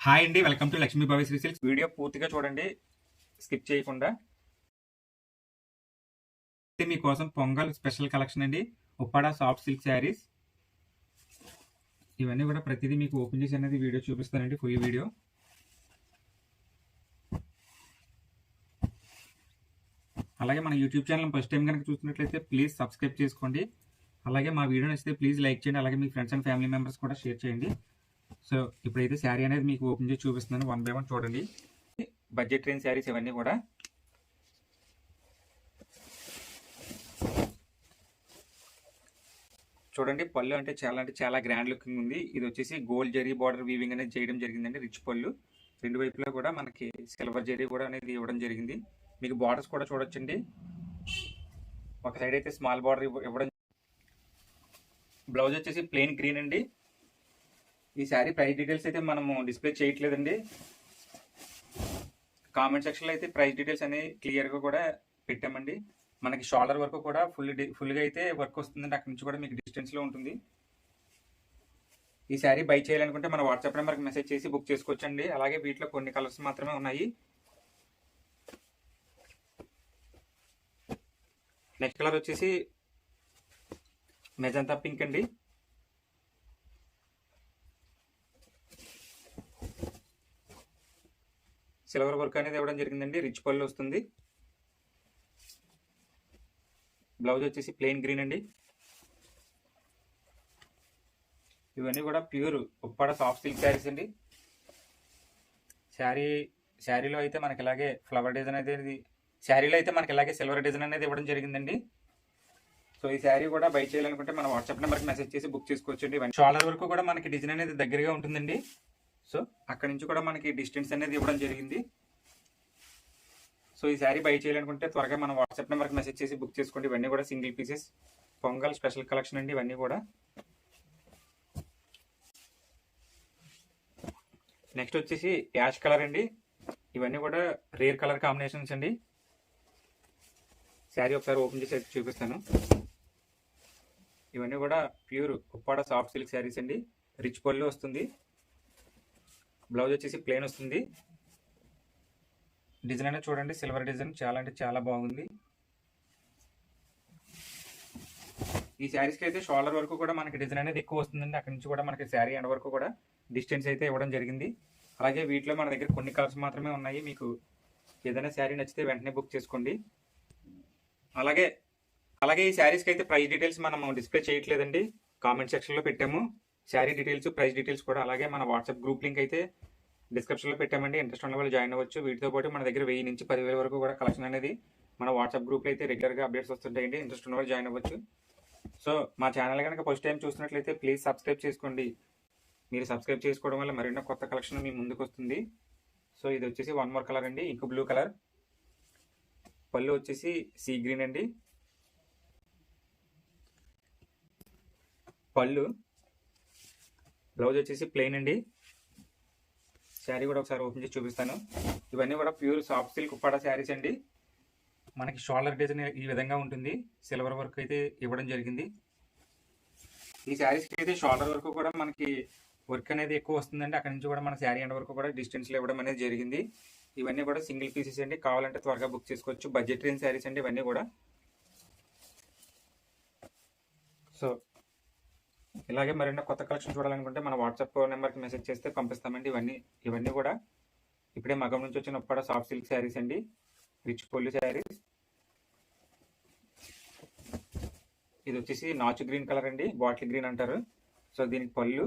Hi అండి, welcome to Lakshmi Bhavi Sri silks. Video పూర్తిగా చూడండి, స్కిప్ చేయకుండా. మీకోసం పొంగల్ స్పెషల్ కలెక్షన్ అండి, ఉప్పాడ సాఫ్ట్ సిల్క్ శారీస్. ఇవన్నీ కూడా ప్రతిదీ మీకు ఓపెన్ చేసి అనేది వీడియో చూపిస్తానండి, ఫుల్ వీడియో. అలాగే మన యూట్యూబ్ ఛానల్ ఫస్ట్ టైం కనుక చూసినట్లయితే ప్లీజ్ సబ్స్క్రైబ్ చేసుకోండి. అలాగే మా వీడియో నచ్చితే ప్లీజ్ లైక్ చేయండి. అలాగే మీ ఫ్రెండ్స్ అండ్ ఫ్యామిలీ మెంబర్స్ కూడా షేర్ చేయండి. సో ఇప్పుడైతే శారీ అనేది మీకు ఓపెన్ చేసి చూపిస్తున్నాను, 1 by 1 చూడండి. బడ్జెట్ రేంజ్ శారీస్ ఇవన్నీ కూడా. చూడండి, పళ్ళు అంటే చాలా గ్రాండ్ లుకింగ్ ఉంది. ఇది వచ్చేసి గోల్డ్ జరీ బార్డర్ వీవింగ్ అనేది చేయడం జరిగిందండి. రిచ్ పళ్ళు, రెండు వైపులా కూడా మనకి సిల్వర్ జరీ కూడా అనేది ఇవ్వడం జరిగింది. మీకు బార్డర్స్ కూడా చూడొచ్చండి. ఒక సైడ్ అయితే స్మాల్ బార్డర్ ఇవ్వడం. బ్లౌజ్ వచ్చేసి ప్లెయిన్ గ్రీన్ అండి. ఈ శారీ ప్రైస్ డీటెయిల్స్ అయితే మనము డిస్ప్లే చేయట్లేదండి. కామెంట్ సెక్షన్లో అయితే ప్రైస్ డీటెయిల్స్ అనేవి క్లియర్గా కూడా పెట్టామండి. మనకి షోల్డర్ వరకు కూడా ఫుల్గా అయితే వర్క్ వస్తుందండి. అక్కడి నుంచి కూడా మీకు డిస్టెన్స్లో ఉంటుంది. ఈ శారీ బై చేయాలనుకుంటే మన వాట్సాప్ నెంబర్కి మెసేజ్ చేసి బుక్ చేసుకోవచ్చండి. అలాగే వీటిలో కొన్ని కలర్స్ మాత్రమే ఉన్నాయి. నెక్స్ట్ కలర్ వచ్చేసి మెజంతా పింక్ అండి. సిల్వర్ వర్క్ అనేది ఇవ్వడం జరిగిందండి. రిచ్ పళ్ళు వస్తుంది. బ్లౌజ్ వచ్చేసి ప్లెయిన్ గ్రీన్ అండి. ఇవన్నీ కూడా pure Uppada soft silk saris అండి. శారీలో అయితే మనకి ఇలాగే ఫ్లవర్ డిజైన్ అనేది, శారీలో అయితే మనకి ఇలాగే సిల్వర్ డిజైన్ అనేది ఇవ్వడం జరిగిందండి. సో ఈ శారీ కూడా బై చేయాలనుకుంటే మన వాట్సాప్ నెంబర్కి మెసేజ్ చేసి బుక్ చేసుకోవచ్చండి. షోల్డర్ వరకు కూడా మనకి డిజైన్ అనేది దగ్గరగా ఉంటుందండి. సో అక్కడి నుంచి కూడా మనకి డిస్టెన్స్ అనేది ఇవ్వడం జరిగింది. సో ఈ శారీ బై చేయాలనుకుంటే త్వరగా మన వాట్సాప్ నెంబర్కి మెసేజ్ చేసి బుక్ చేసుకోండి. ఇవన్నీ కూడా single pieces pongal special collection అండి. ఇవన్నీ కూడా. నెక్స్ట్ వచ్చేసి యాష్ కలర్ అండి. ఇవన్నీ కూడా రేర్ కలర్ కాంబినేషన్స్ అండి. శారీ ఒకసారి ఓపెన్ చేసి చూపిస్తాను. ఇవన్నీ కూడా pure Uppada soft silk saris అండి. రిచ్ పళ్ళు వస్తుంది. బ్లౌజ్ వచ్చేసి ప్లెయిన్ వస్తుంది. డిజైన్ అనేది చూడండి, సిల్వర్ డిజైన్ చాలా అంటే చాలా బాగుంది. ఈ శారీస్కి అయితే షోల్డర్ వరకు కూడా మనకి డిజైన్ అనేది ఎక్కువ వస్తుందండి. అక్కడి నుంచి కూడా మనకి శారీ ఎండ్ వరకు కూడా డిస్టెన్స్ అయితే ఇవ్వడం జరిగింది. అలాగే వీటిలో మన దగ్గర కొన్ని కలర్స్ మాత్రమే ఉన్నాయి. మీకు ఏదైనా శారీ నచ్చితే వెంటనే బుక్ చేసుకోండి. అలాగే ఈ శారీస్కి అయితే ప్రైస్ డీటెయిల్స్ మనం డిస్ప్లే చేయట్లేదండి. కామెంట్ సెక్షన్లో పెట్టాము శారీ డీటెయిల్స్, ప్రైస్ డీటెయిల్స్ కూడా. అలాగే మన వాట్సాప్ గ్రూప్ లింక్ అయితే డిస్క్రిప్షన్లో పెట్టామండి. ఇంట్రెస్ట్ ఉన్న వాళ్ళు జాయిన్ అవ్వచ్చు. వీటితో పాటు మన దగ్గర 1000 నుంచి 10,000 వరకు కూడా కలెక్షన్ అనేది మన వాట్సాప్ గ్రూప్లో అయితే రెగ్యులర్గా అప్డేట్స్ వస్తుంటాయండి. ఇంట్రెస్ట్ ఉన్న వాళ్ళు జాయిన్ అవ్వచ్చు. సో మా ఛానల్ కనుక ఫస్ట్ టైం చూసినట్లయితే ప్లీజ్ సబ్స్క్రైబ్ చేసుకోండి. మీరు సబ్స్క్రైబ్ చేసుకోవడం వల్ల మరిన్నో కొత్త కలెక్షన్ మీ ముందుకు వస్తుంది. సో ఇది వచ్చేసి 1 more కలర్ అండి, ఇంక్ బ్లూ కలర్. పళ్ళు వచ్చేసి సీ గ్రీన్ అండి. పళ్ళు, బ్లౌజ్ వచ్చేసి ప్లెయిన్ అండి. శారీ కూడా ఒకసారి ఓపెన్ చేసి చూపిస్తాను. ఇవన్నీ కూడా pure soft silk Uppada saris అండి. మనకి షోల్డర్ డిజైన్ ఈ విధంగా ఉంటుంది. సిల్వర్ వర్క్ అయితే ఇవ్వడం జరిగింది. ఈ శారీస్కి అయితే షోల్డర్ వరకు కూడా మనకి వర్క్ అనేది ఎక్కువ వస్తుందండి. అక్కడి నుంచి కూడా మన శారీ ఎండ్ వరకు కూడా డిస్టెన్స్లో ఇవ్వడం అనేది జరిగింది. ఇవన్నీ కూడా సింగిల్ పీసెస్ అండి. కావాలంటే త్వరగా బుక్ చేసుకోవచ్చు. బడ్జెట్ రేంజ్ శారీస్ అండి ఇవన్నీ కూడా. సో ఇలాగే మరిన్న కొత్త కలెక్షన్ చూడాలనుకుంటే మన వాట్సాప్ నెంబర్కి మెసేజ్ చేస్తే పంపిస్తామండి. ఇవన్నీ కూడా ఇప్పుడే మగం నుంచి వచ్చిన ఉప్పాడ సాఫ్ట్ సిల్క్ శారీస్ అండి. రిచ్ పళ్ళు శారీస్. ఇది వచ్చేసి నాచు గ్రీన్ కలర్ అండి, బాటిల్ గ్రీన్ అంటారు. సో దీనికి పళ్ళు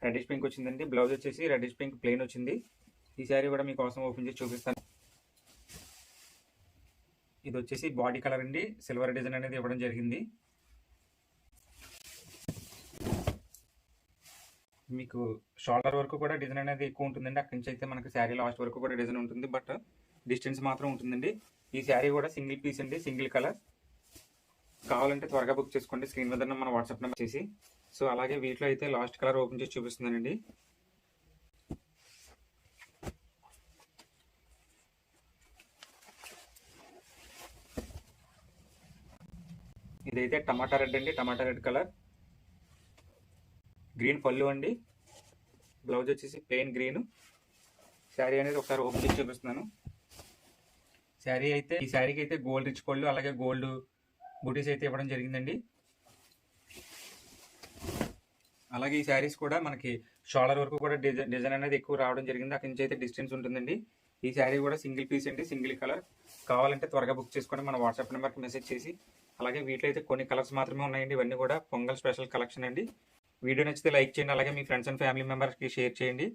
రెడ్డిష్ పింక్ వచ్చిందండి. బ్లౌజ్ వచ్చేసి రెడ్డిష్ పింక్ ప్లెయిన్ వచ్చింది. ఈ శారీ కూడా మీకోసం ఓపెన్ చేసి చూపిస్తాను. ఇది వచ్చేసి బాడీ కలర్ అండి. సిల్వర్ డిజైన్ అనేది ఇవ్వడం జరిగింది. మీకు షోల్డర్ వరకు కూడా డిజైన్ అనేది ఎక్కువ ఉంటుందండి. అక్కడి నుంచి అయితే మనకి శారీ లాస్ట్ వరకు కూడా డిజైన్ ఉంటుంది. బట్ డిస్టెన్స్ మాత్రం ఉంటుందండి. ఈ శారీ కూడా సింగిల్ పీస్ అండి, సింగిల్ కలర్. కావాలంటే త్వరగా బుక్ చేసుకోండి. స్క్రీన్ మీద మన వాట్సాప్ నెంబర్ చేసి. సో అలాగే వీటిలో అయితే లాస్ట్ కలర్ ఓపెన్ చేసి చూపిస్తున్నానండి. ఇదైతే టమాటా రెడ్ అండి, టమాటా రెడ్ కలర్. గ్రీన్ పళ్ళు అండి. బ్లౌజ్ వచ్చేసి ప్లెయిన్ గ్రీన్. శారీ అనేది ఒకసారి ఓపెన్ చేసి చూపిస్తున్నాను. శారీ అయితే ఈ శారీకి అయితే గోల్డ్ రిచ్ పళ్ళు అలాగే గోల్డ్ బూటీస్ అయితే ఇవ్వడం జరిగిందండి. అలాగే ఈ శారీస్ కూడా మనకి షోల్డర్ వరకు కూడా డిజైన్ అనేది ఎక్కువ రావడం జరిగింది. అక్కడి నుంచి అయితే డిస్టెన్స్ ఉంటుందండి. ఈ శారీ కూడా సింగిల్ పీస్ అండి, సింగిల్ కలర్. కావాలంటే త్వరగా బుక్ చేసుకొని మన వాట్సాప్ నెంబర్కి మెసేజ్ చేసి. అలాగే వీటిలో అయితే కొన్ని కలర్స్ మాత్రమే ఉన్నాయండి. ఇవన్నీ కూడా పొంగల్ స్పెషల్ కలెక్షన్ అండి. వీడియో నచ్చితే లైక్ చేయండి, అలాగే మీ ఫ్రెండ్స్ అండ్ ఫ్యామిలీ మెంబర్స్కి షేర్ చేయండి.